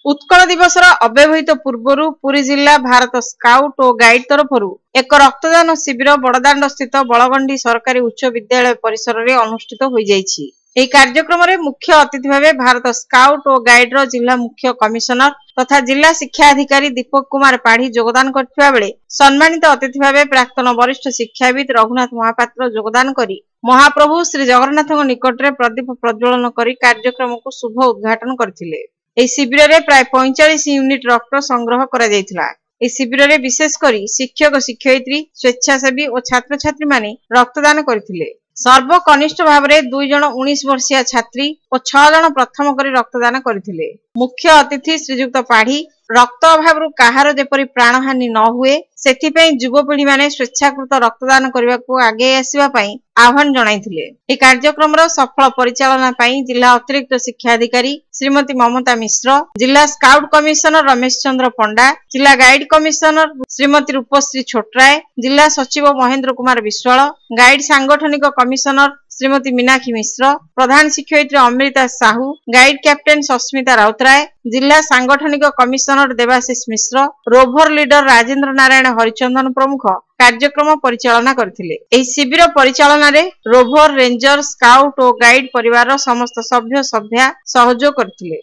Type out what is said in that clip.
उत्कल दिवसर अव्यवहित पूर्व पुरी जिला भारत स्काउट और गाइड तरफ एक रक्तदान शिविर बड़दाण्ड स्थित बलगंडी सरकारी उच्च विद्यालय परिसर में अनुष्ठित हो जाइछि। ଏହି କାର୍ଯ୍ୟକ୍ରମରେ ମୁଖ୍ୟ ଅତିଥି ଭାବେ ଭାରତ ସ୍କାଉଟ ଓ ଗାଇଡର ଜିଲ୍ଲା ମୁଖ୍ୟ କମିଶନର ତଥା ଜିଲ୍ଲା ଶିକ୍ଷା ଅଧିକାରୀ ଦୀପକ କୁମାର ପାଢୀ ଯୋଗଦାନ କରିଥିବା ବେଳେ ସମ୍ମାନିତ ଅତିଥି ଭାବେ ପ୍ରାକ୍ତନ ବରିଷ୍ଠ ଶିକ୍ଷାବିତ ରଘୁନାଥ ମହାପାତ୍ର ଯୋଗଦାନ କରି ମହାପ୍ରଭୁ ଶ୍ରୀ ଜଗନ୍ନାଥଙ୍କ ନିକଟରେ ପ୍ରଦୀପ ପ୍ରଜ୍ୱଳନ କରି କାର୍ଯ୍ୟକ୍ରମକୁ ଶୁଭ ଉଦ୍ଘାଟନ କରିଥିଲେ। ଏହି ଶିବିରରେ ପ୍ରାୟ 45 ୟୁନିଟ୍ ରକ୍ତ ସଂଗ୍ରହ କରାଯାଇଥିଲା। ଏହି ଶିବିରରେ ବିଶେଷ କରି ଶିକ୍ଷକ ଶିକ୍ଷୟିତ୍ରୀ ସ୍ୱେଚ୍ଛାସେବୀ ଓ ଛାତ୍ରଛାତ୍ରୀ ମାନେ ରକ୍ତଦାନ କରିଥିଲେ। सर्वकनिष्ठ भाव में 2 जन 19 वर्षीय छात्री और 6 जन प्रथम करी रक्तदान करथिले। मुख्य अतिथि श्रीजुक्त पाढ़ी रक्त अभाव कहार जेपरी प्राणहानि न हुए सेथिपई युवपीढ़ी माने स्वेच्छाकृत रक्तदान करने को आगे आसवाई आह्वान जणाइथिले। ए कार्यक्रम सफल परिचालना पई जिला अतिरिक्त शिक्षा अधिकारी श्रीमती ममता मिश्र, जिला स्काउट कमिशनर रमेश चंद्र पंडा, जिला गाइड कमिशनर श्रीमती रूपश्री छोटराय, जिला सचिव महेंद्र कुमार विश्वाल, गाइड सांगठनिक कमिशनर श्रीमती मीनाक्षी मिश्र, प्रधान शिक्षयित्री अमृता साहू, गाइड कैप्टेन सस्मिता राउतराय, जिला सांगठनिक कमिशनर देवाशीष मिश्र, रोभर लीडर राजेंद्र नारायण हरिचंदन प्रमुख कार्यक्रम परिचालना करथिले। एही शिविर परिचालना रे रोभर, रेंजर, स्काउट और गाइड परिवार समस्त सभ्य सभ्या सहयोग करथिले।